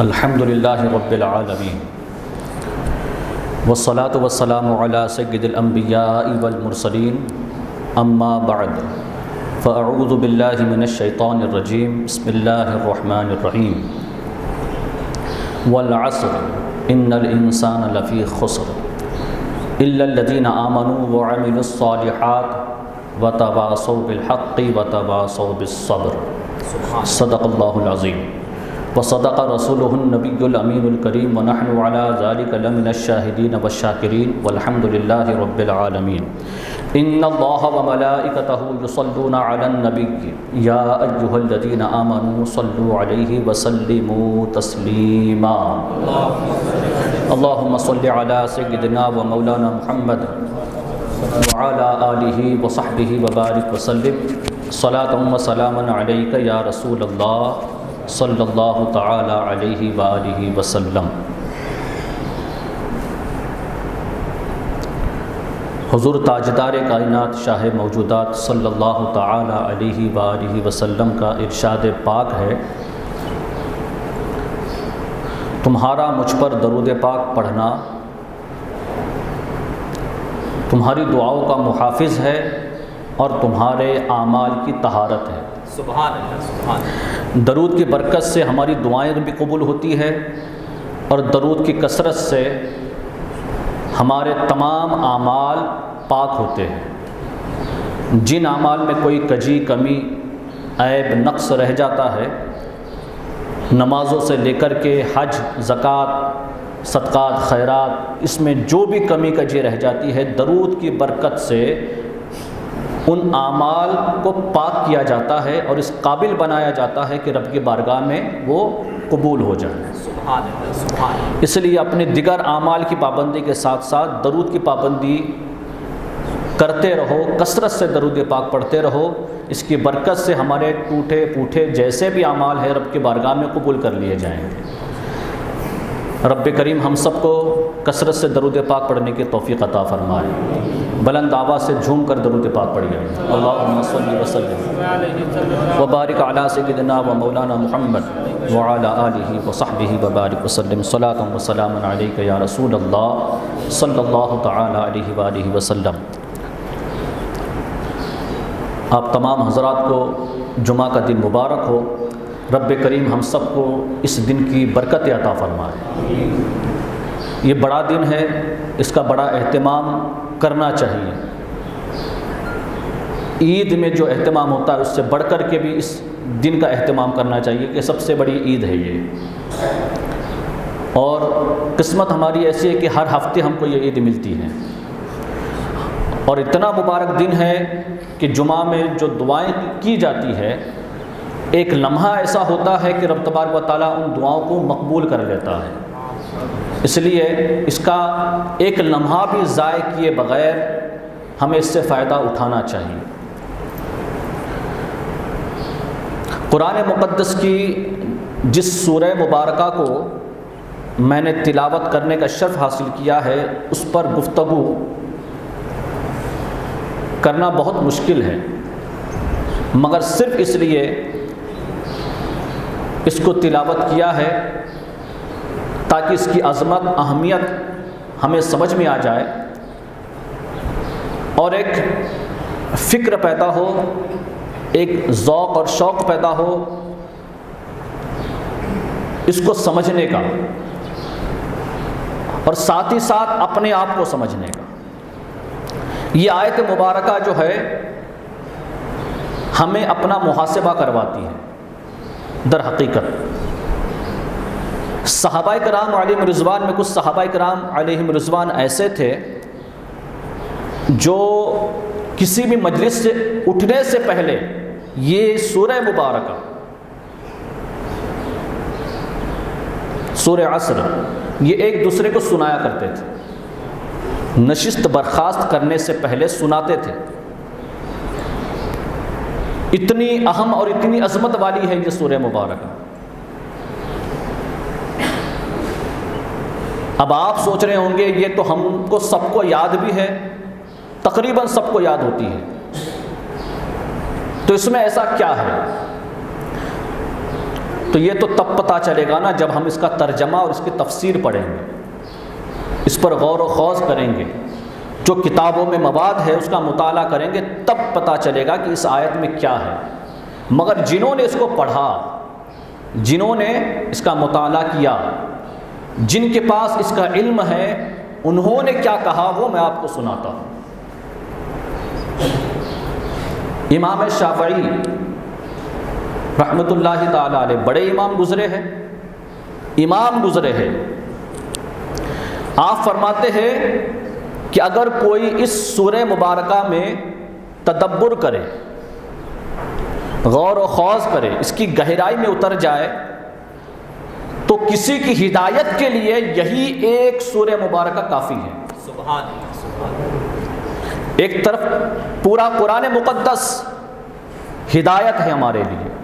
الحمد للہ رب العالمین والصلاة والسلام علی سید الانبیاء والمرسلین اما بعد فاعوذ باللہ من الشیطان الرجیم بسم اللہ الرحمن الرحیم والعصر ان الانسان لفی خسر الا الذین آمنوا وعملوا الصالحات وتواصوا بالحق وتواصوا بالصبر صدق اللہ العظیم وصدق رسولہ النبی الامین الکریم ونحن علی ذلک لمن الشاہدین والشاکرین والحمد للہ رب العالمین ان اللہ وملائکتہ یصلون علی النبی یا ایہا الذین آمنوا صلوا علیہ وسلموا تسلیما اللہم صل علی سیدنا و مولانا محمد وعلی آلہ وصحبہ وبارک وسلم صلاۃ و سلاما علیک یا رسول اللہ صلی اللہ تعالی علیہ وآلہ وسلم۔ حضور تاجدار کائنات شاہ موجودات صلی اللہ تعالی علیہ وآلہ وسلم کا ارشاد پاک ہے، تمہارا مجھ پر درود پاک پڑھنا تمہاری دعاؤں کا محافظ ہے اور تمہارے اعمال کی طہارت ہے۔ سبحان اللہ، سبحان اللہ۔ درود کی برکت سے ہماری دعائیں بھی قبول ہوتی ہے اور درود کی کثرت سے ہمارے تمام اعمال پاک ہوتے ہیں۔ جن اعمال میں کوئی کجی کمی عیب نقص رہ جاتا ہے، نمازوں سے لے کر کے حج زکوٰۃ صدقات خیرات، اس میں جو بھی کمی کجی رہ جاتی ہے، درود کی برکت سے ان اعمال کو پاک کیا جاتا ہے اور اس قابل بنایا جاتا ہے کہ رب کی بارگاہ میں وہ قبول ہو جائے۔ سبحان اللہ، سبحان اللہ۔ اس لیے اپنے دیگر اعمال کی پابندی کے ساتھ ساتھ درود کی پابندی کرتے رہو، کثرت سے درود پاک پڑھتے رہو۔ اس کی برکت سے ہمارے ٹوٹے پوٹے جیسے بھی اعمال ہیں رب کی بارگاہ میں قبول کر لیے جائیں گے۔ رب کریم ہم سب کو کثرت سے درود پاک پڑھنے کی توفیق عطا فرمائے۔ بلند آواز سے جھوم کر درود پاک پڑھیے۔ اللہم صلی وسلم وبارک علی سیدنا و مولانا محمد وعلی آلہ وصحبہ وبارک وسلم صلاۃ و سلام علیک یا رسول اللہ صلی اللہ تعالی علیہ وآلہ وسلم۔ آپ تمام حضرات کو جمعہ کا دن مبارک ہو۔ رب کریم ہم سب کو اس دن کی برکت عطا فرمائے۔ یہ بڑا دن ہے، اس کا بڑا اہتمام کرنا چاہیے۔ عید میں جو اہتمام ہوتا ہے اس سے بڑھ کر کے بھی اس دن کا اہتمام کرنا چاہیے کہ سب سے بڑی عید ہے یہ، اور قسمت ہماری ایسی ہے کہ ہر ہفتے ہم کو یہ عید ملتی ہے، اور اتنا مبارک دن ہے کہ جمعہ میں جو دعائیں کی جاتی ہے، ایک لمحہ ایسا ہوتا ہے کہ رب تبارک و تعالیٰ ان دعاؤں کو مقبول کر لیتا ہے۔ اس لیے اس کا ایک لمحہ بھی ضائع کیے بغیر ہمیں اس سے فائدہ اٹھانا چاہیے۔ قرآن مقدس کی جس سورہ مبارکہ کو میں نے تلاوت کرنے کا شرف حاصل کیا ہے، اس پر گفتگو کرنا بہت مشکل ہے، مگر صرف اس لیے اس کو تلاوت کیا ہے تاکہ اس کی عظمت اہمیت ہمیں سمجھ میں آ جائے اور ایک فکر پیدا ہو، ایک ذوق اور شوق پیدا ہو اس کو سمجھنے کا، اور ساتھ ہی ساتھ اپنے آپ کو سمجھنے کا۔ یہ آیت مبارکہ جو ہے ہمیں اپنا محاسبہ کرواتی ہے۔ در حقیقت صحابہ کرام علیہم رضوان میں کچھ صحابہ کرام علیہم رضوان ایسے تھے جو کسی بھی مجلس سے اٹھنے سے پہلے یہ سورہ مبارکہ سورہ عصر یہ ایک دوسرے کو سنایا کرتے تھے، نشست برخاست کرنے سے پہلے سناتے تھے۔ اتنی اہم اور اتنی عظمت والی ہے یہ سورہ مبارکہ۔ اب آپ سوچ رہے ہوں گے یہ تو ہم کو سب کو یاد بھی ہے، تقریباً سب کو یاد ہوتی ہے، تو اس میں ایسا کیا ہے؟ تو یہ تو تب پتہ چلے گا نا جب ہم اس کا ترجمہ اور اس کی تفسیر پڑھیں گے، اس پر غور و خوض کریں گے، جو کتابوں میں مواد ہے اس کا مطالعہ کریں گے، تب پتہ چلے گا کہ اس آیت میں کیا ہے۔ مگر جنہوں نے اس کو پڑھا، جنہوں نے اس کا مطالعہ کیا، جن کے پاس اس کا علم ہے، انہوں نے کیا کہا وہ میں آپ کو سناتا ہوں۔ امام شافعی رحمۃ اللہ تعالیٰ علیہ بڑے امام گزرے ہیں، امام گزرے ہیں۔ آپ فرماتے ہیں کہ اگر کوئی اس سورہ مبارکہ میں تدبر کرے، غور و خوض کرے، اس کی گہرائی میں اتر جائے، تو کسی کی ہدایت کے لیے یہی ایک سورہ مبارکہ کافی ہے۔ سبحان اللہ، سبحان اللہ۔ ایک طرف پورا قرآن مقدس ہدایت ہے ہمارے لیے،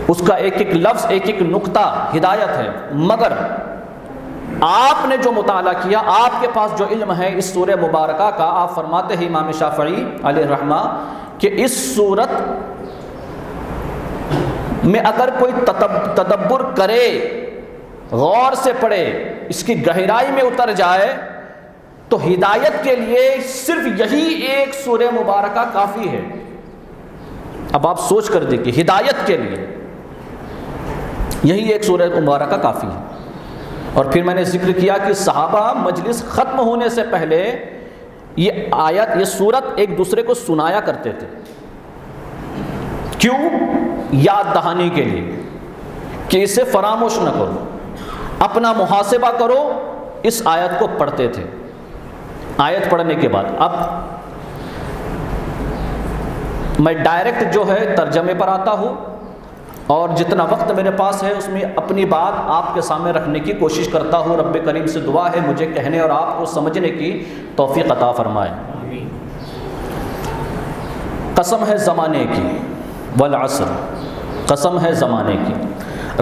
اس کا ایک ایک لفظ، ایک ایک نقطہ ہدایت ہے، مگر آپ نے جو مطالعہ کیا، آپ کے پاس جو علم ہے اس سورہ مبارکہ کا، آپ فرماتے ہیں امام شافعی علیہ الرحمہ کہ اس سورت میں اگر کوئی تدبر کرے، غور سے پڑھے، اس کی گہرائی میں اتر جائے، تو ہدایت کے لیے صرف یہی ایک سورہ مبارکہ کافی ہے۔ اب آپ سوچ کر دیکھیے، ہدایت کے لیے یہی ایک سورہ مبارکہ کافی ہے۔ اور پھر میں نے ذکر کیا کہ صحابہ مجلس ختم ہونے سے پہلے یہ آیت، یہ سورت ایک دوسرے کو سنایا کرتے تھے۔ کیوں؟ یاد دہانی کے لیے، کہ اسے فراموش نہ کرو، اپنا محاسبہ کرو۔ اس آیت کو پڑھتے تھے۔ آیت پڑھنے کے بعد اب میں ڈائریکٹ جو ہے ترجمے پر آتا ہوں، اور جتنا وقت میرے پاس ہے اس میں اپنی بات آپ کے سامنے رکھنے کی کوشش کرتا ہوں۔ رب کریم سے دعا ہے مجھے کہنے اور آپ کو سمجھنے کی توفیق عطا فرمائے۔ قسم ہے زمانے کی، والعصر، قسم ہے زمانے کی۔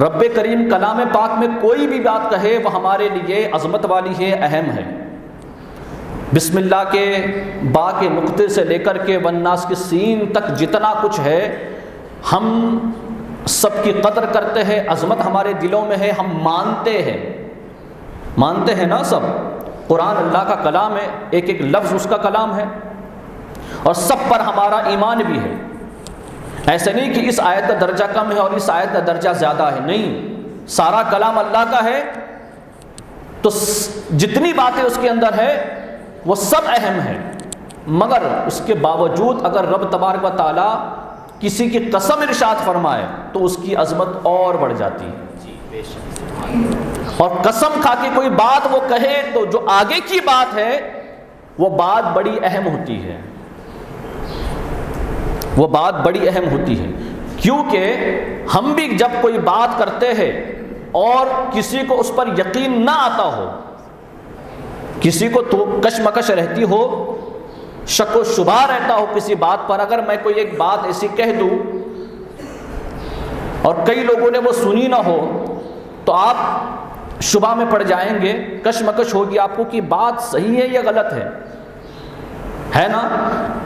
رب کریم کلام پاک میں کوئی بھی بات کہے وہ ہمارے لیے عظمت والی ہے، اہم ہے۔ بسم اللہ کے با کے نقطے سے لے کر کے والناس کی سین تک جتنا کچھ ہے، ہم سب کی قدر کرتے ہیں، عظمت ہمارے دلوں میں ہے، ہم مانتے ہیں نا سب۔ قرآن اللہ کا کلام ہے، ایک ایک لفظ اس کا کلام ہے، اور سب پر ہمارا ایمان بھی ہے۔ ایسے نہیں کہ اس آیت کا درجہ کم ہے اور اس آیت کا درجہ زیادہ ہے، نہیں، سارا کلام اللہ کا ہے، تو جتنی باتیں اس کے اندر ہے وہ سب اہم ہیں۔ مگر اس کے باوجود اگر رب تبارک و تعالیٰ کسی کی قسم ارشاد فرمائے تو اس کی عظمت اور بڑھ جاتی ہے۔ اور قسم کھا کے کوئی بات وہ کہے تو جو آگے کی بات ہے وہ بات بڑی اہم ہوتی ہے، وہ بات بڑی اہم ہوتی ہے۔ کیونکہ ہم بھی جب کوئی بات کرتے ہیں اور کسی کو اس پر یقین نہ آتا ہو، کسی کو تو کشمکش رہتی ہو، شک و شبہ رہتا ہو کسی بات پر، اگر میں کوئی ایک بات ایسی کہہ دوں اور کئی لوگوں نے وہ سنی نہ ہو تو آپ شبہ میں پڑ جائیں گے، کشمکش ہوگی آپ کو کہ بات صحیح ہے یا غلط ہے نا۔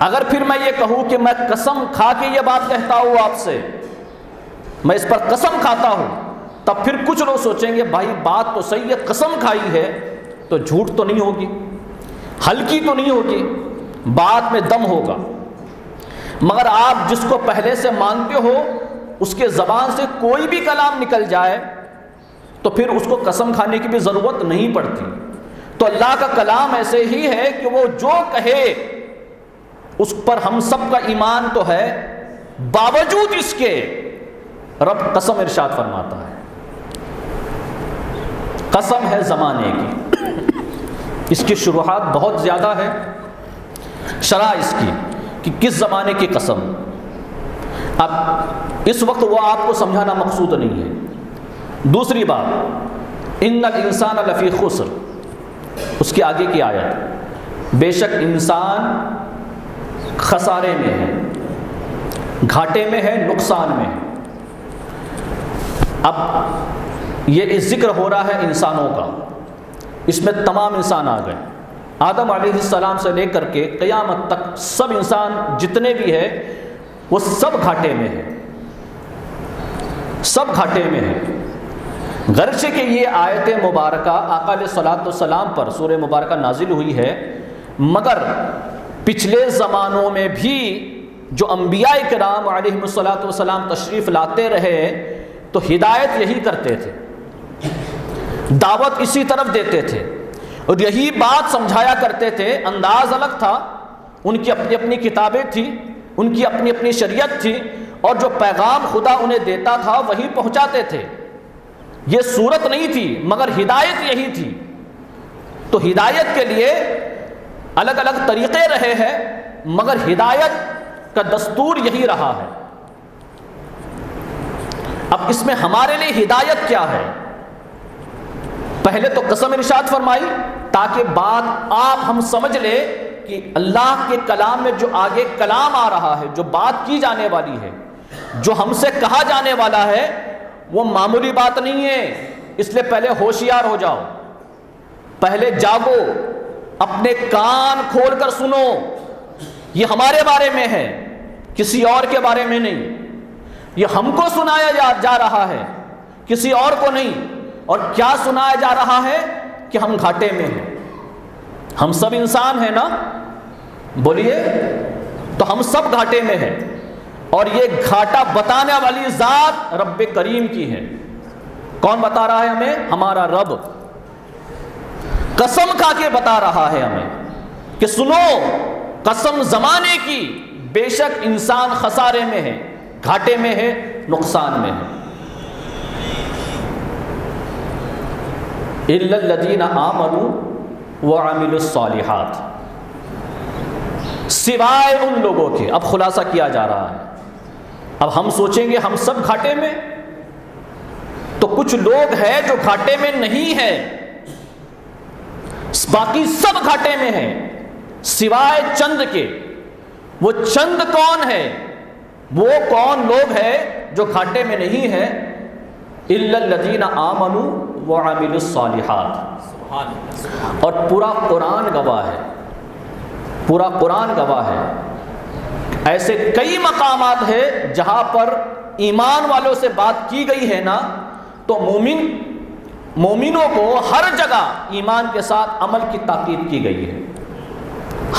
اگر پھر میں یہ کہوں کہ میں قسم کھا کے یہ بات کہتا ہوں آپ سے، میں اس پر قسم کھاتا ہوں، تب پھر کچھ لوگ سوچیں گے بھائی بات تو صحیح ہے، قسم کھائی ہے تو جھوٹ تو نہیں ہوگی، ہلکی تو نہیں ہوگی، بات میں دم ہوگا۔ مگر آپ جس کو پہلے سے مانتے ہو، اس کے زبان سے کوئی بھی کلام نکل جائے تو پھر اس کو قسم کھانے کی بھی ضرورت نہیں پڑتی۔ تو اللہ کا کلام ایسے ہی ہے کہ وہ جو کہے اس پر ہم سب کا ایمان تو ہے، باوجود اس کے رب قسم ارشاد فرماتا ہے۔ قسم ہے زمانے کی، اس کی شروحات بہت زیادہ ہے، شرح اس کی کہ کس زمانے کی قسم۔ اب اس وقت وہ آپ کو سمجھانا مقصود نہیں ہے۔ دوسری بات، ان الانسان لفی خسر، اس کے آگے کی آیت، بے شک انسان خسارے میں ہے، گھاٹے میں ہے، نقصان میں ہے۔ اب یہ ذکر ہو رہا ہے انسانوں کا، اس میں تمام انسان آ گئے، آدم علیہ السلام سے لے کر کے قیامت تک سب انسان جتنے بھی ہیں وہ سب گھاٹے میں ہیں۔ سب گھاٹے میں ہیں، گرچہ کہ یہ آیت مبارکہ آقا علیہ الصلوۃ والسلام پر سورہ مبارکہ نازل ہوئی ہے، مگر پچھلے زمانوں میں بھی جو انبیاء کرام علیہم الصلوۃ والسلام تشریف لاتے رہے تو ہدایت یہی کرتے تھے، دعوت اسی طرف دیتے تھے اور یہی بات سمجھایا کرتے تھے۔ انداز الگ تھا، ان کی اپنی اپنی کتابیں تھیں، ان کی اپنی اپنی شریعت تھی، اور جو پیغام خدا انہیں دیتا تھا وہی پہنچاتے تھے۔ یہ صورت نہیں تھی مگر ہدایت یہی تھی۔ تو ہدایت کے لیے الگ الگ طریقے رہے ہیں مگر ہدایت کا دستور یہی رہا ہے۔ اب اس میں ہمارے لیے ہدایت کیا ہے؟ پہلے تو قسم ارشاد فرمائی تاکہ بات آپ ہم سمجھ لے کہ اللہ کے کلام میں جو آگے کلام آ رہا ہے، جو بات کی جانے والی ہے، جو ہم سے کہا جانے والا ہے، وہ معمولی بات نہیں ہے۔ اس لیے پہلے ہوشیار ہو جاؤ، پہلے جاگو، اپنے کان کھول کر سنو۔ یہ ہمارے بارے میں ہے، کسی اور کے بارے میں نہیں۔ یہ ہم کو سنایا جا رہا ہے، کسی اور کو نہیں۔ اور کیا سنایا جا رہا ہے کہ ہم گھاٹے میں ہیں۔ ہم سب انسان ہیں نا، بولیے، تو ہم سب گھاٹے میں ہیں، اور یہ گھاٹا بتانے والی ذات رب کریم کی ہے۔ کون بتا رہا ہے ہمیں؟ ہمارا رب قسم کھا کے بتا رہا ہے ہمیں کہ سنو، قسم زمانے کی، بے شک انسان خسارے میں ہے، گھاٹے میں ہے، نقصان میں ہے۔ الا الذین آمنوا وعملوا الصالحات، سوائے ان لوگوں کے۔ اب خلاصہ کیا جا رہا ہے۔ اب ہم سوچیں گے ہم سب گھاٹے میں، تو کچھ لوگ ہیں جو گھاٹے میں نہیں ہیں، باقی سب گھاٹے میں ہیں سوائے چند کے۔ وہ چند کون ہے؟ وہ کون لوگ ہیں جو گھاٹے میں نہیں ہیں؟ الا الذین آمنوا وعملوا الصالحات۔ اور پورا قرآن گواہ ہے، پورا قرآن گواہ ہے۔ ایسے کئی مقامات ہیں جہاں پر ایمان والوں سے بات کی گئی ہے نا، تو مومنوں کو ہر جگہ ایمان کے ساتھ عمل کی تاکید کی گئی ہے۔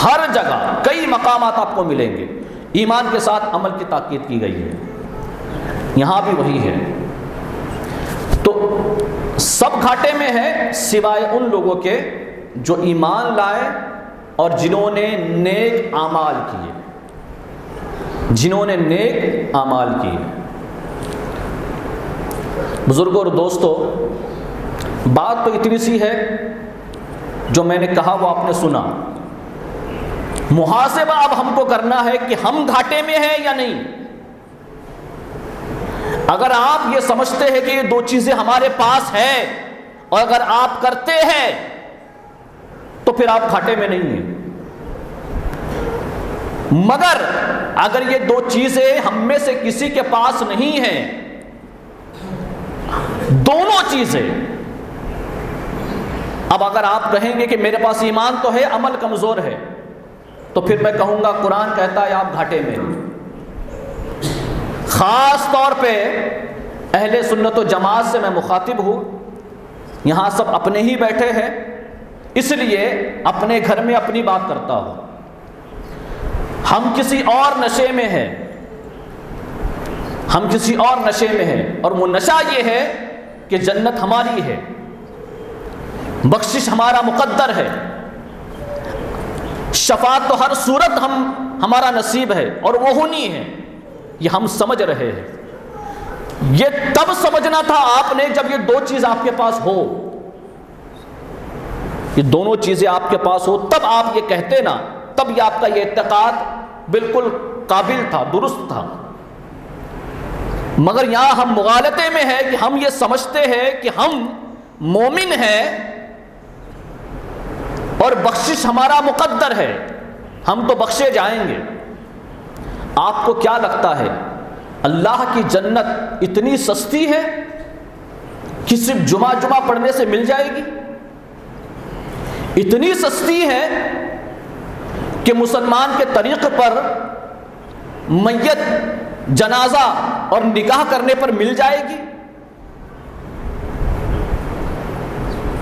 ہر جگہ کئی مقامات آپ کو ملیں گے، ایمان کے ساتھ عمل کی تاکید کی گئی ہے۔ یہاں بھی وہی ہے۔ تو سب گھاٹے میں ہے سوائے ان لوگوں کے جو ایمان لائے اور جنہوں نے نیک اعمال کیے، جنہوں نے نیک اعمال کیے۔ بزرگوں اور دوستو، بات تو اتنی سی ہے، جو میں نے کہا وہ آپ نے سنا۔ محاسبہ اب ہم کو کرنا ہے کہ ہم گھاٹے میں ہیں یا نہیں۔ اگر آپ یہ سمجھتے ہیں کہ یہ دو چیزیں ہمارے پاس ہیں اور اگر آپ کرتے ہیں تو پھر آپ گھاٹے میں نہیں ہیں۔ مگر اگر یہ دو چیزیں ہم میں سے کسی کے پاس نہیں ہیں، دونوں چیزیں، اب اگر آپ کہیں گے کہ میرے پاس ایمان تو ہے، عمل کمزور ہے، تو پھر میں کہوں گا قرآن کہتا ہے آپ گھاٹے میں۔ خاص طور پہ اہل سنت و جماعت سے میں مخاطب ہوں، یہاں سب اپنے ہی بیٹھے ہیں، اس لیے اپنے گھر میں اپنی بات کرتا ہوں۔ ہم کسی اور نشے میں ہیں، ہم کسی اور نشے میں ہیں، اور وہ نشہ یہ ہے کہ جنت ہماری ہے، بخشش ہمارا مقدر ہے، شفاعت تو ہر صورت ہمارا نصیب ہے اور وہ ہونی ہے۔ یہ ہم سمجھ رہے ہیں۔ یہ تب سمجھنا تھا آپ نے جب یہ دو چیز آپ کے پاس ہو، یہ دونوں چیزیں آپ کے پاس ہو، تب آپ یہ کہتے نا، تب یہ آپ کا یہ اعتقاد بالکل قابل تھا، درست تھا۔ مگر یہاں ہم مغالطے میں ہیں کہ ہم یہ سمجھتے ہیں کہ ہم مومن ہیں اور بخشش ہمارا مقدر ہے، ہم تو بخشے جائیں گے۔ آپ کو کیا لگتا ہے اللہ کی جنت اتنی سستی ہے کہ صرف جمعہ پڑھنے سے مل جائے گی؟ اتنی سستی ہے کہ مسلمان کے طریق پر میت جنازہ اور نکاح کرنے پر مل جائے گی؟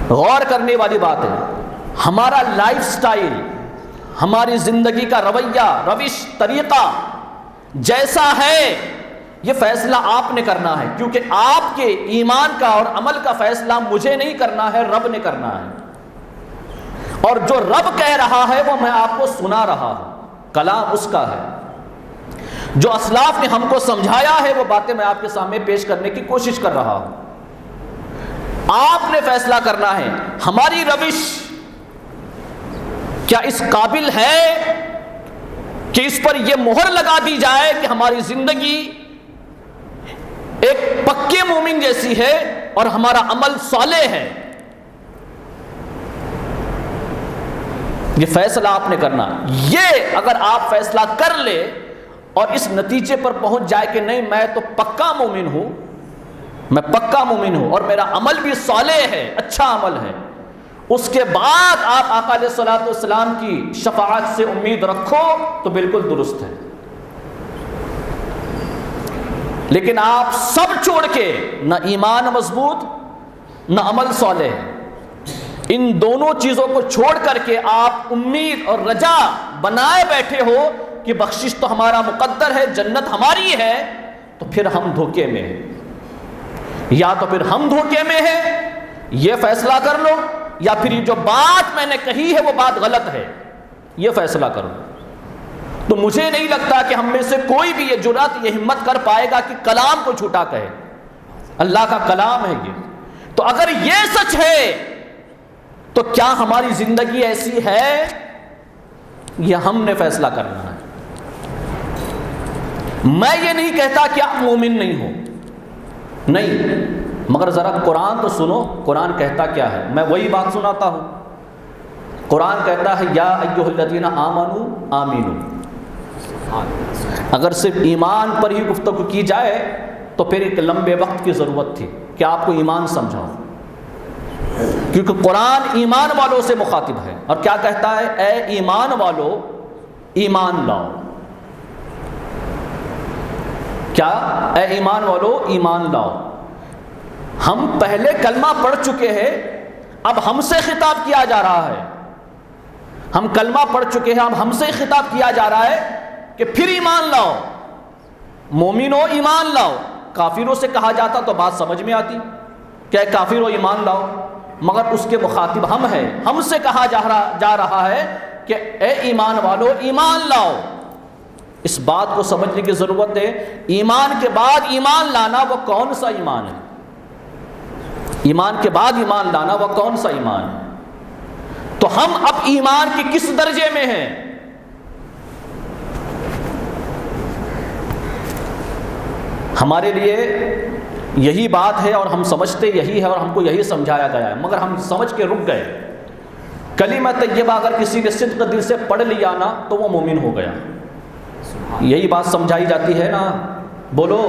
غور کرنے والی بات ہے. ہمارا لائف سٹائل، ہماری زندگی کا رویہ، روش، طریقہ جیسا ہے، یہ فیصلہ آپ نے کرنا ہے، کیونکہ آپ کے ایمان کا اور عمل کا فیصلہ مجھے نہیں کرنا ہے، رب نے کرنا ہے. اور جو رب کہہ رہا ہے وہ میں آپ کو سنا رہا ہوں، کلام اس کا ہے. جو اسلاف نے ہم کو سمجھایا ہے وہ باتیں میں آپ کے سامنے پیش کرنے کی کوشش کر رہا ہوں. آپ نے فیصلہ کرنا ہے ہماری روش کیا اس قابل ہے کہ اس پر یہ مہر لگا دی جائے کہ ہماری زندگی ایک پکے مومن جیسی ہے اور ہمارا عمل صالح ہے. یہ فیصلہ آپ نے کرنا. یہ اگر آپ فیصلہ کر لے اور اس نتیجے پر پہنچ جائے کہ نہیں میں تو پکا مومن ہوں، میں پکا مومن ہوں اور میرا عمل بھی صالح ہے، اچھا عمل ہے، اس کے بعد آپ آقا علیہ الصلوۃ والسلام کی شفاعت سے امید رکھو تو بالکل درست ہے. لیکن آپ سب چھوڑ کے، نہ ایمان مضبوط نہ عمل صالح، ان دونوں چیزوں کو چھوڑ کر کے آپ امید اور رجا بنائے بیٹھے ہو کہ بخشش تو ہمارا مقدر ہے، جنت ہماری ہے، تو پھر ہم دھوکے میں ہیں. یا تو پھر ہم دھوکے میں ہیں، یہ فیصلہ کر لو، یا پھر یہ جو بات میں نے کہی ہے وہ بات غلط ہے، یہ فیصلہ کر لو. تو مجھے نہیں لگتا کہ ہم میں سے کوئی بھی یہ جرأت، یہ ہمت کر پائے گا کہ کلام کو جھوٹا کہے. اللہ کا کلام ہے یہ. تو اگر یہ سچ ہے تو کیا ہماری زندگی ایسی ہے؟ یہ ہم نے فیصلہ کرنا ہے. میں یہ نہیں کہتا کہ آپ مومن نہیں ہو، نہیں، مگر ذرا قرآن تو سنو. قرآن کہتا کیا ہے؟ میں وہی بات سناتا ہوں. قرآن کہتا ہے یا ایھا الذین آمنوا آمنوا. اگر صرف ایمان پر ہی گفتگو کی جائے تو پھر ایک لمبے وقت کی ضرورت تھی کہ آپ کو ایمان سمجھاؤں، کیونکہ قرآن ایمان والوں سے مخاطب ہے. اور کیا کہتا ہے؟ اے ایمان والو ایمان لاؤ. کیا؟ اے ایمان والو ایمان لاؤ. ہم پہلے کلمہ پڑھ چکے ہیں، اب ہم سے خطاب کیا جا رہا ہے. ہم کلمہ پڑھ چکے ہیں، اب ہم سے خطاب کیا جا رہا ہے کہ پھر ایمان لاؤ. مومنو ایمان لاؤ. کافروں سے کہا جاتا تو بات سمجھ میں آتی کہ اے کافرو ایمان لاؤ، مگر اس کے مخاطب ہم ہیں. ہم سے کہا جا رہا ہے کہ اے ایمان والو ایمان لاؤ. اس بات کو سمجھنے کی ضرورت ہے. ایمان کے بعد ایمان لانا وہ کون سا ایمان ہے؟ ایمان کے بعد ایمان لانا وہ کون سا ایمان ہے؟ تو ہم اب ایمان کے کس درجے میں ہیں؟ ہمارے لیے یہی بات ہے اور ہم سمجھتے یہی ہے اور ہم کو یہی سمجھایا گیا ہے، مگر ہم سمجھ کے رک گئے. کلمہ طیبہ اگر کسی نے صدق دل سے پڑھ لیا نا تو وہ مومن ہو گیا. یہی بات سمجھائی جاتی ہے نا. بولو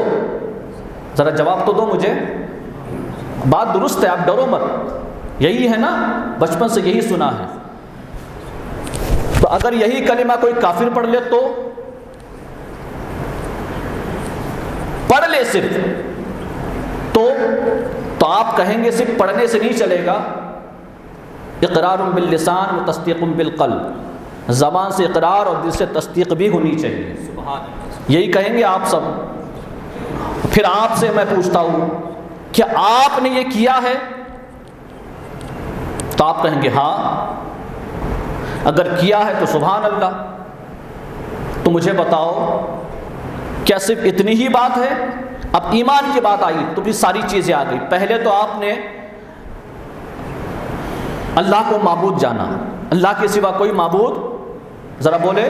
ذرا جواب تو دو مجھے. بات درست ہے، آپ ڈرو مت. یہی ہے نا، بچپن سے یہی سنا ہے. تو اگر یہی کلمہ کوئی کافر پڑھ لے تو پڑھ لے صرف تو آپ کہیں گے صرف پڑھنے سے نہیں چلے گا. اقرار باللسان و تصدیق بالقلب. زبان سے اقرار اور دل سے تصدیق بھی ہونی چاہیے. یہی کہیں گے آپ سب. پھر آپ سے میں پوچھتا ہوں کیا آپ نے یہ کیا ہے؟ تو آپ کہیں گے ہاں. اگر کیا ہے تو سبحان اللہ. تو مجھے بتاؤ کیا صرف اتنی ہی بات ہے؟ اب ایمان کی بات آئی تو پھر ساری چیزیں آ گئی. پہلے تو آپ نے اللہ کو معبود جانا. اللہ کے سوا کوئی معبود ذرا بولے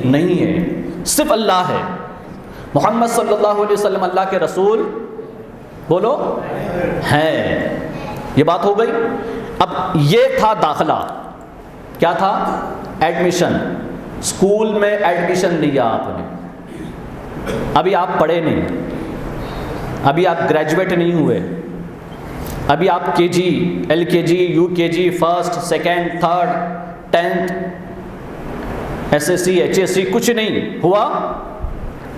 نہیں ہے، صرف اللہ ہے. محمد صلی اللہ علیہ وسلم اللہ کے رسول بولو ہیں. یہ بات ہو گئی. اب یہ تھا داخلہ. کیا تھا؟ ایڈمیشن. اسکول میں ایڈمیشن لیا آپ نے. ابھی آپ پڑھے نہیں، ابھی آپ گریجویٹ نہیں ہوئے، ابھی آپ کے جی، ایل کے G, U K G, first, second, third, 10th، S S C, H S C کچھ نہیں ہوا.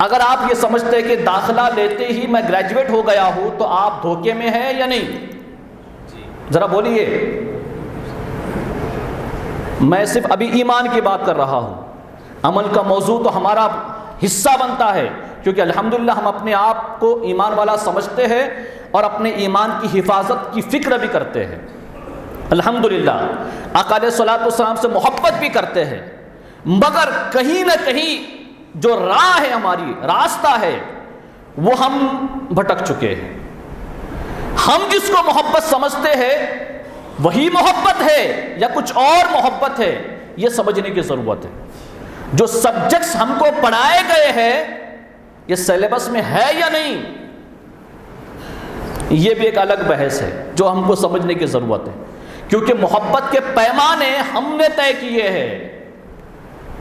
اگر آپ یہ سمجھتے ہیں کہ داخلہ لیتے ہی میں گریجویٹ ہو گیا ہوں تو آپ دھوکے میں ہیں یا نہیں؟ ذرا بولیے. میں صرف ابھی ایمان کی بات کر رہا ہوں. عمل کا موضوع تو ہمارا حصہ بنتا ہے، کیونکہ الحمدللہ ہم اپنے آپ کو ایمان والا سمجھتے ہیں اور اپنے ایمان کی حفاظت کی فکر بھی کرتے ہیں. الحمدللہ آقا علیہ الصلوۃ والسلام سے محبت بھی کرتے ہیں، مگر کہیں نہ کہیں جو راہ ہے، ہماری راستہ ہے، وہ ہم بھٹک چکے ہیں. ہم جس کو محبت سمجھتے ہیں وہی محبت ہے یا کچھ اور محبت ہے، یہ سمجھنے کی ضرورت ہے. جو سبجیکٹس ہم کو پڑھائے گئے ہیں یہ سیلیبس میں ہے یا نہیں، یہ بھی ایک الگ بحث ہے جو ہم کو سمجھنے کی ضرورت ہے. کیونکہ محبت کے پیمانے ہم نے طے کیے ہیں،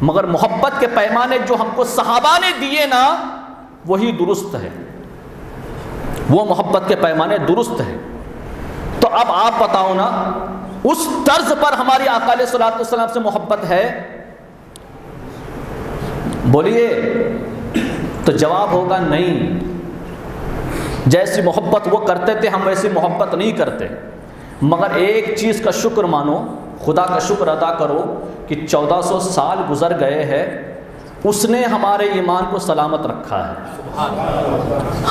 مگر محبت کے پیمانے جو ہم کو صحابہ نے دیے نا وہی درست ہے، وہ محبت کے پیمانے درست ہے. تو اب آپ بتاؤ نا، اس طرز پر ہماری آقا علیہ الصلوۃ والسلام سے محبت ہے؟ بولیے. تو جواب ہوگا نہیں. جیسی محبت وہ کرتے تھے ہم ویسی محبت نہیں کرتے. مگر ایک چیز کا شکر مانو، خدا کا شکر ادا کرو کہ 1400 سال گزر گئے ہیں، اس نے ہمارے ایمان کو سلامت رکھا ہے.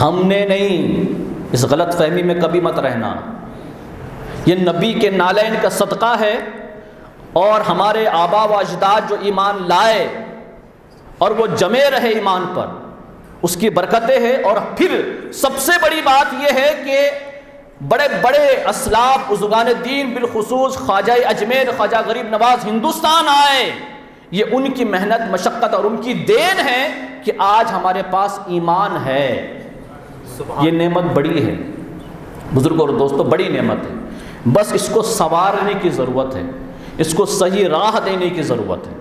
ہم نے نہیں. اس غلط فہمی میں کبھی مت رہنا. یہ نبی کے نالین کا صدقہ ہے، اور ہمارے آبا و اجداد جو ایمان لائے اور وہ جمے رہے ایمان پر، اس کی برکتیں ہیں. اور پھر سب سے بڑی بات یہ ہے کہ بڑے بڑے اسلاف بزرگان دین، بالخصوص خواجہ اجمیر، خواجہ غریب نواز ہندوستان آئے. یہ ان کی محنت، مشقت اور ان کی دین ہے کہ آج ہمارے پاس ایمان ہے. یہ نعمت بڑی ہے بزرگوں اور دوستوں، بڑی نعمت ہے. بس اس کو سنوارنے کی ضرورت ہے، اس کو صحیح راہ دینے کی ضرورت ہے،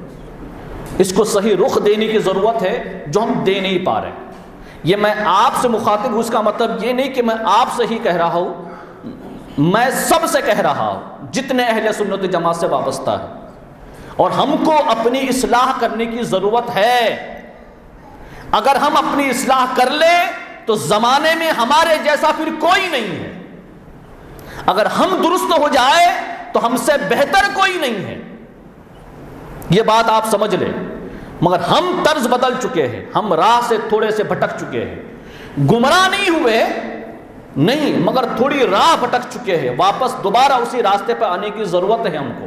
اس کو صحیح رخ دینے کی ضرورت ہے جو ہم دے نہیں پا رہے. یہ میں آپ سے مخاطب ہوں، اس کا مطلب یہ نہیں کہ میں آپ سے ہی کہہ رہا ہوں، میں سب سے کہہ رہا ہوں جتنے اہل سنت جماعت سے وابستہ ہے. اور ہم کو اپنی اصلاح کرنے کی ضرورت ہے. اگر ہم اپنی اصلاح کر لیں تو زمانے میں ہمارے جیسا پھر کوئی نہیں ہے. اگر ہم درست ہو جائے تو ہم سے بہتر کوئی نہیں ہے. یہ بات آپ سمجھ لیں. مگر ہم طرز بدل چکے ہیں، ہم راہ سے تھوڑے سے بھٹک چکے ہیں. گمراہ نہیں ہوئے نہیں، مگر تھوڑی راہ بھٹک چکے ہیں. واپس دوبارہ اسی راستے پر آنے کی ضرورت ہے ہم کو.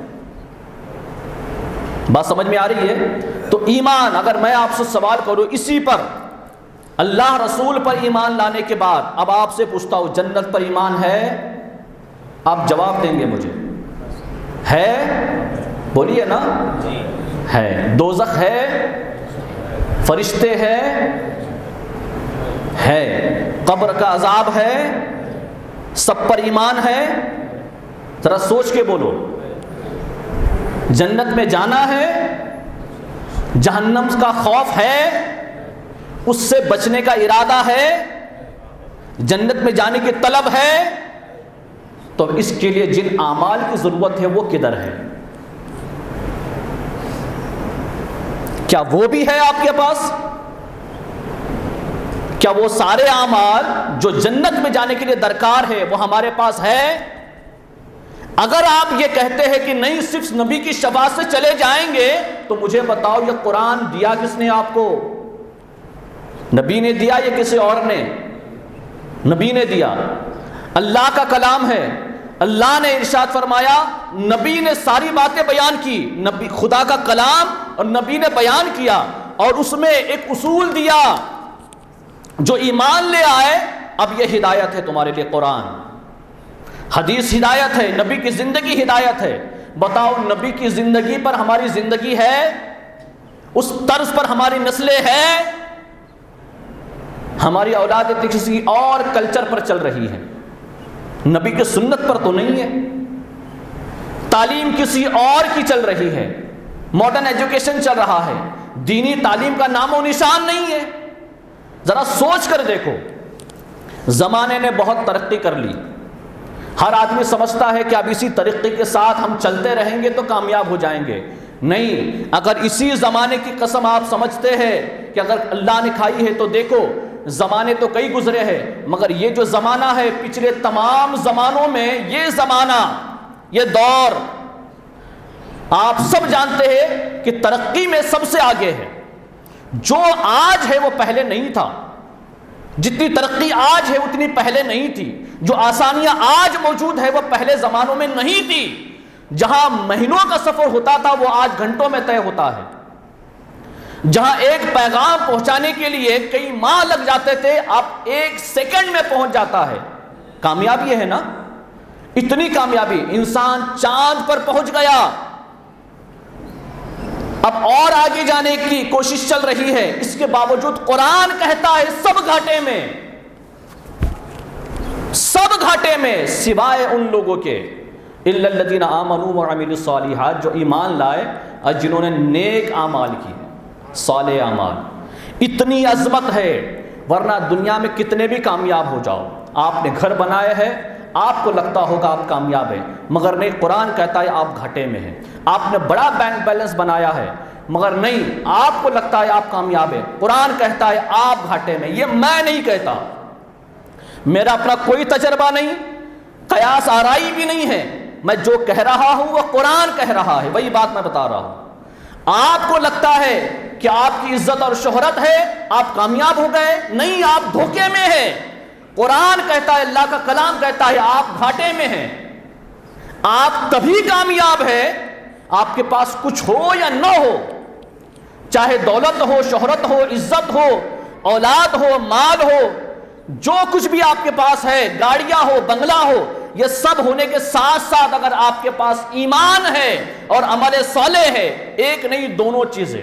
بات سمجھ میں آ رہی ہے؟ تو ایمان، اگر میں آپ سے سوال کروں اسی پر، اللہ رسول پر ایمان لانے کے بعد، اب آپ سے پوچھتا ہوں جنت پر ایمان ہے؟ آپ جواب دیں گے مجھے. ہے؟ بولیے نا. ہے. دوزخ ہے؟ فرشتے ہیں؟ ہے. قبر کا عذاب ہے؟ سب پر ایمان ہے؟ ذرا سوچ کے بولو. جنت میں جانا ہے؟ جہنم کا خوف ہے؟ اس سے بچنے کا ارادہ ہے؟ جنت میں جانے کی طلب ہے؟ تو اس کے لیے جن اعمال کی ضرورت ہے وہ کدھر ہے؟ کیا وہ بھی ہے آپ کے پاس؟ کیا وہ سارے اعمال جو جنت میں جانے کے لیے درکار ہے وہ ہمارے پاس ہے؟ اگر آپ یہ کہتے ہیں کہ نہیں صرف نبی کی شفاعت سے چلے جائیں گے تو مجھے بتاؤ یہ قرآن دیا کس نے آپ کو؟ نبی نے دیا یا کسی اور نے؟ نبی نے دیا. اللہ کا کلام ہے. اللہ نے ارشاد فرمایا، نبی نے ساری باتیں بیان کی. نبی خدا کا کلام اور نبی نے بیان کیا اور اس میں ایک اصول دیا، جو ایمان لے آئے اب یہ ہدایت ہے تمہارے لیے. قرآن حدیث ہدایت ہے، نبی کی زندگی ہدایت ہے. بتاؤ نبی کی زندگی پر ہماری زندگی ہے؟ اس طرز پر ہماری نسلیں ہیں؟ ہماری اولاد کسی اور کلچر پر چل رہی ہے، نبی کی سنت پر تو نہیں ہے. تعلیم کسی اور کی چل رہی ہے، ماڈرن ایجوکیشن چل رہا ہے، دینی تعلیم کا نام و نشان نہیں ہے. ذرا سوچ کر دیکھو. زمانے نے بہت ترقی کر لی. ہر آدمی سمجھتا ہے کہ اب اسی طریقے کے ساتھ ہم چلتے رہیں گے تو کامیاب ہو جائیں گے. نہیں، اگر اسی زمانے کی قسم آپ سمجھتے ہیں کہ اگر اللہ نے کھائی ہے تو دیکھو زمانے تو کئی گزرے ہیں، مگر یہ جو زمانہ ہے پچھلے تمام زمانوں میں یہ زمانہ، یہ دور آپ سب جانتے ہیں کہ ترقی میں سب سے آگے ہے۔ جو آج ہے وہ پہلے نہیں تھا، جتنی ترقی آج ہے اتنی پہلے نہیں تھی، جو آسانیاں آج موجود ہے وہ پہلے زمانوں میں نہیں تھی۔ جہاں مہینوں کا سفر ہوتا تھا وہ آج گھنٹوں میں طے ہوتا ہے، جہاں ایک پیغام پہنچانے کے لیے کئی ماہ لگ جاتے تھے اب 1 سیکنڈ میں پہنچ جاتا ہے۔ کامیابی ہے نا، اتنی کامیابی، انسان چاند پر پہنچ گیا، اب اور آگے جانے کی کوشش چل رہی ہے، اس کے باوجود قرآن کہتا ہے سب گھاٹے میں، سب گھاٹے میں سوائے ان لوگوں کے الا الذین آمنوا وعملوا الصالحات، جو ایمان لائے اور جنہوں نے نیک اعمال کیے، صالح اعمال۔ اتنی عظمت ہے، ورنہ دنیا میں کتنے بھی کامیاب ہو جاؤ، آپ نے گھر بنایا ہے، آپ کو لگتا ہوگا آپ کامیاب ہیں، مگر نہیں، قرآن کہتا ہے آپ گھاٹے میں ہیں۔ آپ نے بڑا بینک بیلنس بنایا ہے، مگر نہیں، آپ کو لگتا ہے آپ کامیاب ہیں، قرآن کہتا ہے آپ گھاٹے میں۔ یہ میں نہیں کہتا، میرا اپنا کوئی تجربہ نہیں، قیاس آرائی بھی نہیں ہے، میں جو کہہ رہا ہوں وہ قرآن کہہ رہا ہے، وہی بات میں بتا رہا ہوں۔ آپ کو لگتا ہے کہ آپ کی عزت اور شہرت ہے، آپ کامیاب ہو گئے، نہیں، آپ دھوکے میں ہیں۔ قرآن کہتا ہے، اللہ کا کلام کہتا ہے آپ گھاٹے میں ہیں۔ آپ تبھی کامیاب ہے آپ کے پاس کچھ ہو یا نہ ہو، چاہے دولت ہو، شہرت ہو، عزت ہو، اولاد ہو، مال ہو، جو کچھ بھی آپ کے پاس ہے، گاڑیاں ہو، بنگلہ ہو، یہ سب ہونے کے ساتھ ساتھ اگر آپ کے پاس ایمان ہے اور عمل صالح ہے، ایک نہیں دونوں چیزیں،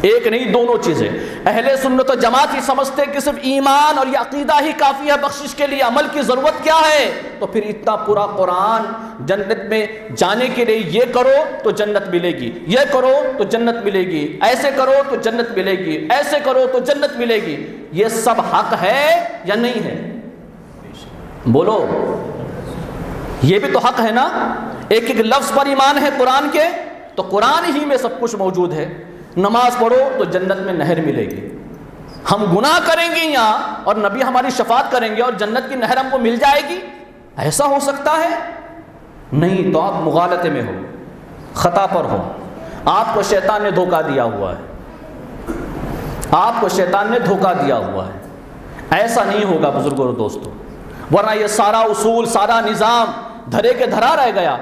ایک نہیں دونوں چیزیں۔ اہل سنت و جماعت ہی سمجھتے کہ صرف ایمان اور یہ عقیدہ ہی کافی ہے بخشش کے لیے، عمل کی ضرورت کیا ہے؟ تو پھر اتنا پورا قرآن جنت میں جانے کے لیے یہ کرو تو جنت ملے گی، یہ کرو تو جنت ملے گی، ایسے کرو تو جنت ملے گی، ایسے کرو تو جنت ملے گی، یہ سب حق ہے یا نہیں ہے؟ بولو، یہ بھی تو حق ہے نا؟ ایک ایک لفظ پر ایمان ہے قرآن کے، تو قرآن ہی میں سب کچھ موجود ہے۔ نماز پڑھو تو جنت میں نہر ملے گی، ہم گناہ کریں گے یہاں اور نبی ہماری شفاعت کریں گے اور جنت کی نہر ہم کو مل جائے گی، ایسا ہو سکتا ہے؟ نہیں، تو آپ مغالطے میں ہو، خطا پر ہو، آپ کو شیطان نے دھوکہ دیا ہوا ہے، آپ کو شیطان نے دھوکہ دیا ہوا ہے۔ ایسا نہیں ہوگا بزرگوں اور دوستوں، ورنہ یہ سارا اصول، سارا نظام دھرے کے دھرا رہ گیا۔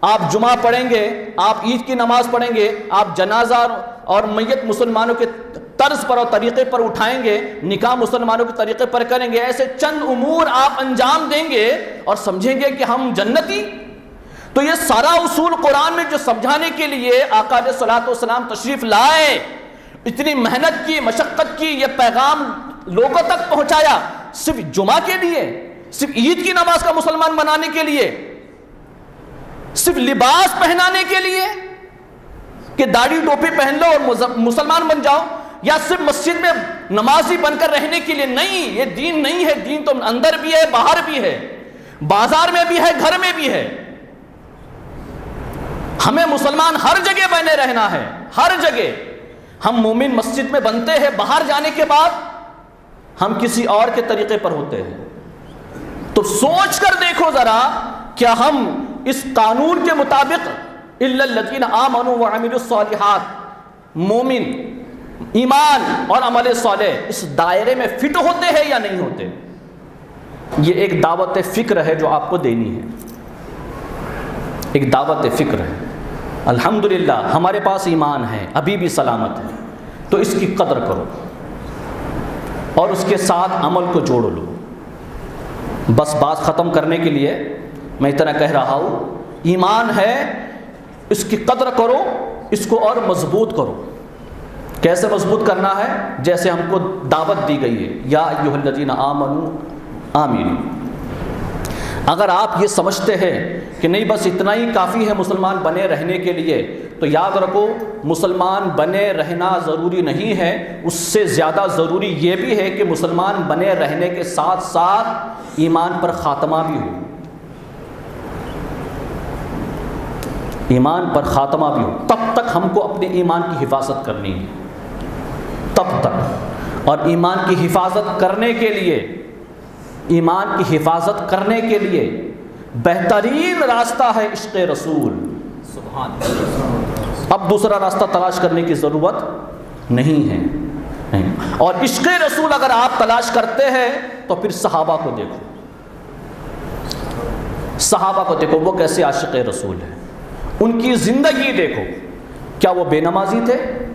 آپ جمعہ پڑھیں گے، آپ عید کی نماز پڑھیں گے، آپ جنازہ اور میت مسلمانوں کے طرز پر اور طریقے پر اٹھائیں گے، نکاح مسلمانوں کے طریقے پر کریں گے، ایسے چند امور آپ انجام دیں گے اور سمجھیں گے کہ ہم جنتی۔ تو یہ سارا اصول قرآن میں جو سمجھانے کے لیے آقا علیہ الصلوۃ والسلام تشریف لائے، اتنی محنت کی، مشقت کی، یہ پیغام لوگوں تک پہنچایا، صرف جمعہ کے لیے، صرف عید کی نماز کا مسلمان بنانے کے لیے، صرف لباس پہنانے کے لیے کہ داڑھی ٹوپی پہن لو اور مسلمان بن جاؤ، یا صرف مسجد میں نمازی بن کر رہنے کے لیے؟ نہیں، یہ دین نہیں ہے۔ دین تو اندر بھی ہے، باہر بھی ہے، بازار میں بھی ہے، گھر میں بھی ہے۔ ہمیں مسلمان ہر جگہ بنے رہنا ہے، ہر جگہ۔ ہم مومن مسجد میں بنتے ہیں، باہر جانے کے بعد ہم کسی اور کے طریقے پر ہوتے ہیں۔ تو سوچ کر دیکھو ذرا، کیا ہم اس قانون کے مطابق الا الذین آمنوا وعملوا الصالحات، مومن، ایمان اور عمل صالح، اس دائرے میں فٹ ہوتے ہیں یا نہیں ہوتے؟ یہ ایک دعوت فکر ہے جو آپ کو دینی ہے، ایک دعوت فکر ہے۔ الحمدللہ ہمارے پاس ایمان ہے، ابھی بھی سلامت ہے، تو اس کی قدر کرو اور اس کے ساتھ عمل کو جوڑ لو۔ بس بات ختم کرنے کے لیے میں اتنا کہہ رہا ہوں، ایمان ہے، اس کی قدر کرو، اس کو اور مضبوط کرو۔ کیسے مضبوط کرنا ہے؟ جیسے ہم کو دعوت دی گئی ہے، یا ایھا الذین آمنوا آمین۔ اگر آپ یہ سمجھتے ہیں کہ نہیں بس اتنا ہی کافی ہے مسلمان بنے رہنے کے لیے، تو یاد رکھو مسلمان بنے رہنا ضروری نہیں ہے، اس سے زیادہ ضروری یہ بھی ہے کہ مسلمان بنے رہنے کے ساتھ ساتھ ایمان پر خاتمہ بھی ہو۔ ایمان پر خاتمہ بھی ہو، تب تک ہم کو اپنے ایمان کی حفاظت کرنی ہے، تب تک۔ اور ایمان کی حفاظت کرنے کے لیے، ایمان کی حفاظت کرنے کے لیے بہترین راستہ ہے عشق رسول۔ سبحان اللہ۔ اب دوسرا راستہ تلاش کرنے کی ضرورت نہیں ہے، نہیں۔ اور عشق رسول اگر آپ تلاش کرتے ہیں تو پھر صحابہ کو دیکھو، صحابہ کو دیکھو وہ کیسے عاشق رسول ہیں، ان کی زندگی دیکھو۔ کیا وہ بے نمازی تھے؟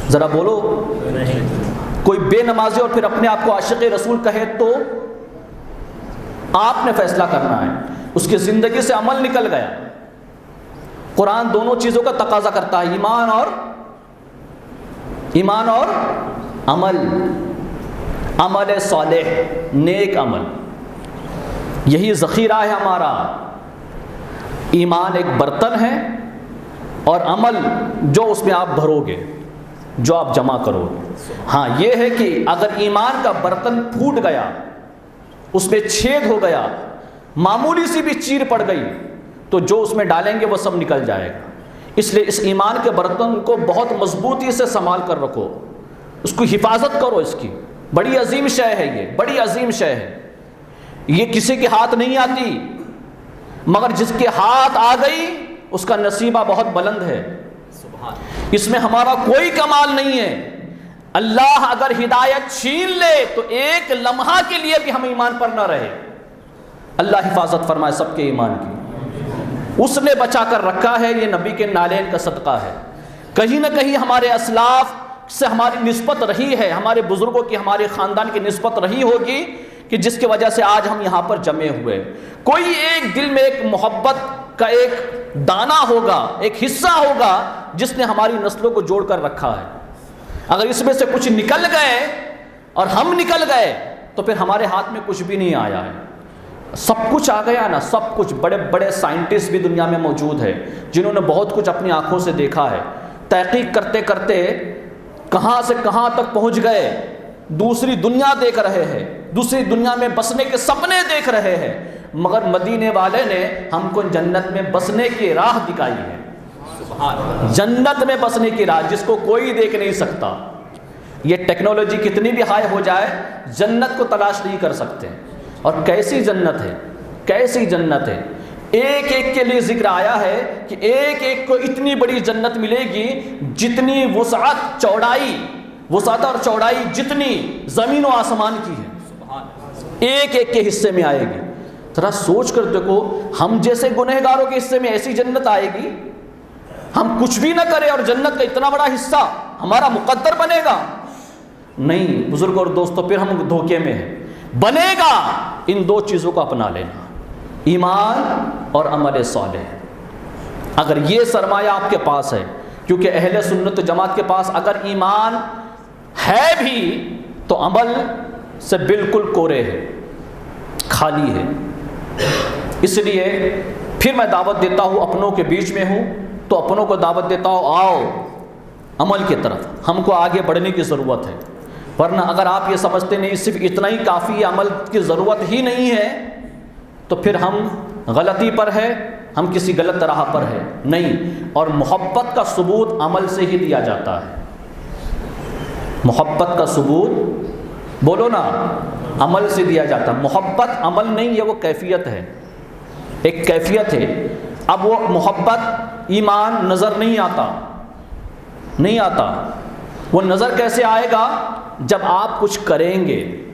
ذرا بولو۔ کوئی بے نمازی اور پھر اپنے آپ کو عاشق رسول کہے تو آپ نے فیصلہ کرنا ہے۔ اس کی زندگی سے عمل نکل گیا۔ قرآن دونوں چیزوں کا تقاضا کرتا ہے، ایمان اور عمل، عمل صالح، نیک عمل۔ یہی ذخیرہ ہے ہمارا۔ ایمان ایک برتن ہے اور عمل جو اس میں آپ بھرو گے، جو آپ جمع کرو گے۔ ہاں یہ ہے کہ اگر ایمان کا برتن پھوٹ گیا، اس میں چھید ہو گیا، معمولی سی بھی چیر پڑ گئی تو جو اس میں ڈالیں گے وہ سب نکل جائے گا۔ اس لیے اس ایمان کے برتن کو بہت مضبوطی سے سنبھال کر رکھو، اس کو حفاظت کرو۔ اس کی بڑی عظیم شے ہے، یہ بڑی عظیم شے ہے، یہ کسی کے ہاتھ نہیں آتی، مگر جس کے ہاتھ آ گئی اس کا نصیبہ بہت بلند ہے۔ اس میں ہمارا کوئی کمال نہیں ہے۔ اللہ اگر ہدایت چھین لے تو ایک لمحہ کے لیے بھی ہم ایمان پر نہ رہے۔ اللہ حفاظت فرمائے سب کے ایمان کی۔ اس نے بچا کر رکھا ہے، یہ نبی کے نالین کا صدقہ ہے۔ کہیں نہ کہیں ہمارے اسلاف سے ہماری نسبت رہی ہے، ہمارے بزرگوں کی، ہمارے خاندان کی نسبت رہی ہوگی کہ جس کی وجہ سے آج ہم یہاں پر جمع ہوئے۔ کوئی ایک دل میں ایک محبت کا ایک دانہ ہوگا، ایک حصہ ہوگا جس نے ہماری نسلوں کو جوڑ کر رکھا ہے۔ اگر اس میں سے کچھ نکل گئے اور ہم نکل گئے تو پھر ہمارے ہاتھ میں کچھ بھی نہیں آیا ہے۔ سب کچھ آ گیا نا، سب کچھ۔ بڑے بڑے سائنٹسٹ بھی دنیا میں موجود ہیں جنہوں نے بہت کچھ اپنی آنکھوں سے دیکھا ہے، تحقیق کرتے کرتے کہاں سے کہاں تک پہنچ گئے، دوسری دنیا دیکھ رہے ہیں، دوسری دنیا میں بسنے کے سپنے دیکھ رہے ہیں، مگر مدینے والے نے ہم کو جنت میں بسنے کی راہ دکھائی ہے۔ جنت میں بسنے کی راہ جس کو کوئی دیکھ نہیں سکتا۔ یہ ٹیکنالوجی کتنی بھی ہائی ہو جائے، جنت کو تلاش نہیں کر سکتے۔ اور کیسی جنت ہے، کیسی جنت ہے۔ ایک ایک کے لیے ذکر آیا ہے کہ ایک ایک کو اتنی بڑی جنت ملے گی جتنی وسعت، چوڑائی، وسعت اور چوڑائی جتنی زمین و آسمان کی ہے، ایک ایک کے حصے میں آئے گی۔ ذرا سوچ کر دیکھو، ہم جیسے گنہگاروں کے حصے میں ایسی جنت آئے گی؟ ہم کچھ بھی نہ کریں اور جنت کا اتنا بڑا حصہ ہمارا مقدر بنے گا؟ نہیں بزرگ اور دوستو، پھر ہم دھوکے میں ہیں۔ بنے گا، ان دو چیزوں کو اپنا لینا، ایمان اور عمل صالح۔ اگر یہ سرمایہ آپ کے پاس ہے، کیونکہ اہل سنت جماعت کے پاس اگر ایمان ہے بھی تو عمل سے بالکل کورے ہے، خالی ہے۔ اس لیے پھر میں دعوت دیتا ہوں، اپنوں کے بیچ میں ہوں تو اپنوں کو دعوت دیتا ہوں، آؤ عمل کی طرف، ہم کو آگے بڑھنے کی ضرورت ہے۔ ورنہ اگر آپ یہ سمجھتے نہیں صرف اتنا ہی کافی ہے، عمل کی ضرورت ہی نہیں ہے، تو پھر ہم غلطی پر ہے، ہم کسی غلط راہ پر ہے۔ نہیں، اور محبت کا ثبوت عمل سے ہی دیا جاتا ہے۔ محبت کا ثبوت بولو نا، عمل سے دیا جاتا ہے۔ محبت عمل نہیں ہے، وہ کیفیت ہے، ایک کیفیت ہے۔ اب وہ محبت ایمان نظر نہیں آتا، نہیں آتا۔ وہ نظر کیسے آئے گا؟ جب آپ کچھ کریں گے،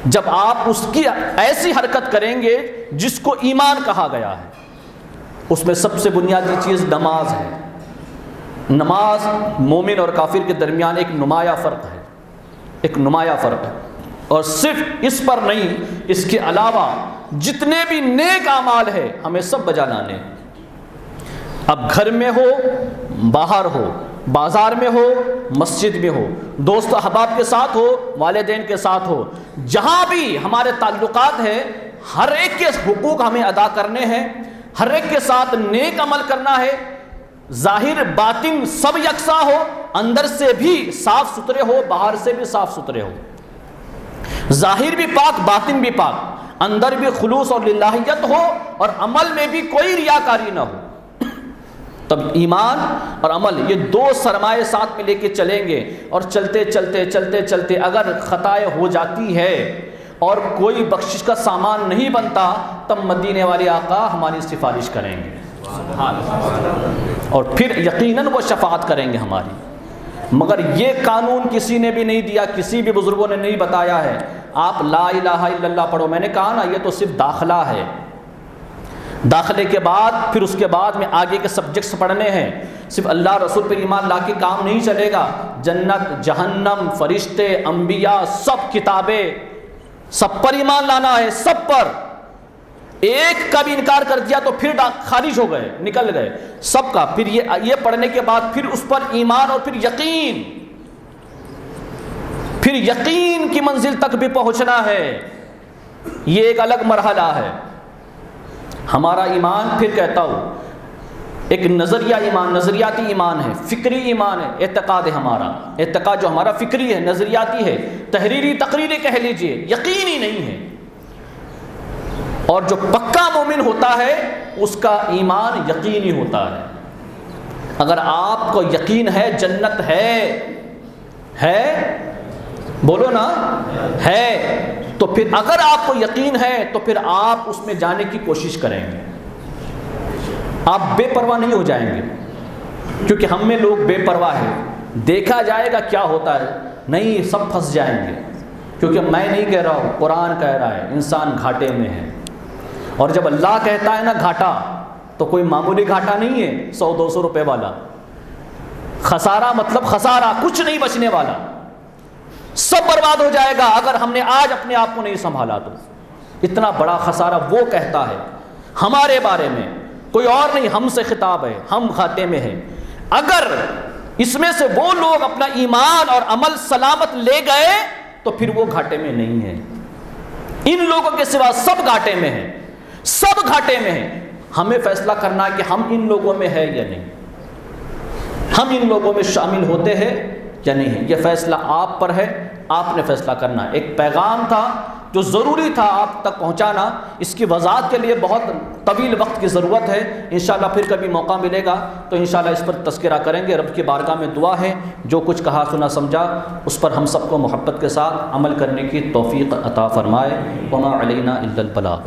جب آپ اس کی ایسی حرکت کریں گے جس کو ایمان کہا گیا ہے۔ اس میں سب سے بنیادی چیز نماز ہے۔ نماز مومن اور کافر کے درمیان ایک نمایاں فرق ہے، ایک نمایاں فرق ہے۔ اور صرف اس پر نہیں، اس کے علاوہ جتنے بھی نیک اعمال ہے ہمیں سب بجا لانے۔ اب گھر میں ہو، باہر ہو، بازار میں ہو، مسجد میں ہو، دوست احباب کے ساتھ ہو، والدین کے ساتھ ہو، جہاں بھی ہمارے تعلقات ہیں، ہر ایک کے حقوق ہمیں ادا کرنے ہیں، ہر ایک کے ساتھ نیک عمل کرنا ہے۔ ظاہر باطن سب یکساں ہو، اندر سے بھی صاف ستھرے ہو، باہر سے بھی صاف ستھرے ہو، ظاہر بھی پاک، باطن بھی پاک، اندر بھی خلوص اور للہیت ہو، اور عمل میں بھی کوئی ریاکاری نہ ہو۔ تب ایمان اور عمل یہ دو سرمایہ ساتھ میں لے کے چلیں گے، اور چلتے چلتے چلتے چلتے اگر خطائیں ہو جاتی ہے اور کوئی بخشش کا سامان نہیں بنتا، تب مدینے والے آقا ہماری سفارش کریں گے اور پھر یقیناً وہ شفاعت کریں گے ہماری۔ مگر یہ قانون کسی نے بھی نہیں دیا، کسی بھی بزرگوں نے نہیں بتایا ہے آپ لا الہ الا اللہ پڑھو۔ میں نے کہا نا، یہ تو صرف داخلہ ہے، داخلے کے بعد پھر اس کے بعد میں آگے کے سبجیکٹس پڑھنے ہیں۔ صرف اللہ رسول پر ایمان لا کے کام نہیں چلے گا، جنت، جہنم، فرشتے، انبیاء، سب کتابیں، سب پر ایمان لانا ہے، سب پر۔ ایک کا بھی انکار کر دیا تو پھر خارج ہو گئے، نکل گئے سب کا۔ پھر یہ پڑھنے کے بعد پھر اس پر ایمان اور پھر یقین کی منزل تک بھی پہنچنا ہے، یہ ایک الگ مرحلہ ہے۔ ہمارا ایمان پھر کہتا ہوں ایک نظریہ ایمان، نظریاتی ایمان ہے، فکری ایمان ہے، اعتقاد ہے ہمارا، اعتقاد جو ہمارا فکری ہے، نظریاتی ہے، تحریری تقریری کہہ لیجئے، یقینی نہیں ہے۔ اور جو پکا مومن ہوتا ہے اس کا ایمان یقینی ہوتا ہے۔ اگر آپ کو یقین ہے جنت ہے بولو نا، ہے، تو پھر اگر آپ کو یقین ہے تو پھر آپ اس میں جانے کی کوشش کریں گے، آپ بے پرواہ نہیں ہو جائیں گے، کیونکہ ہم میں لوگ بے پرواہ ہیں، دیکھا جائے گا کیا ہوتا ہے، نہیں سب پھنس جائیں گے، کیونکہ میں نہیں کہہ رہا ہوں، قرآن کہہ رہا ہے انسان گھاٹے میں ہے۔ اور جب اللہ کہتا ہے نا گھاٹا، تو کوئی معمولی گھاٹا نہیں ہے 100-200 روپے والا، خسارہ مطلب خسارہ، کچھ نہیں بچنے والا، سب برباد ہو جائے گا اگر ہم نے آج اپنے آپ کو نہیں سنبھالا تو۔ اتنا بڑا خسارہ وہ کہتا ہے ہمارے بارے میں، کوئی اور نہیں، ہم سے خطاب ہے، ہم گھاٹے میں ہیں۔ اگر اس میں سے وہ لوگ اپنا ایمان اور عمل سلامت لے گئے تو پھر وہ گھاٹے میں نہیں ہے، ان لوگوں کے سوا سب گھاٹے میں ہیں، سب گھاٹے میں ہیں۔ ہمیں فیصلہ کرنا ہے کہ ہم ان لوگوں میں ہے یا نہیں، ہم ان لوگوں میں شامل ہوتے ہیں یا نہیں ہے، یہ فیصلہ آپ پر ہے، آپ نے فیصلہ کرنا ہے۔ ایک پیغام تھا جو ضروری تھا آپ تک پہنچانا، اس کی وضاحت کے لیے بہت طویل وقت کی ضرورت ہے، انشاءاللہ پھر کبھی موقع ملے گا تو انشاءاللہ اس پر تذکرہ کریں گے۔ رب کی بارگاہ میں دعا ہے جو کچھ کہا سنا سمجھا اس پر ہم سب کو محبت کے ساتھ عمل کرنے کی توفیق عطا فرمائے۔ وما علینا الا البلاغ۔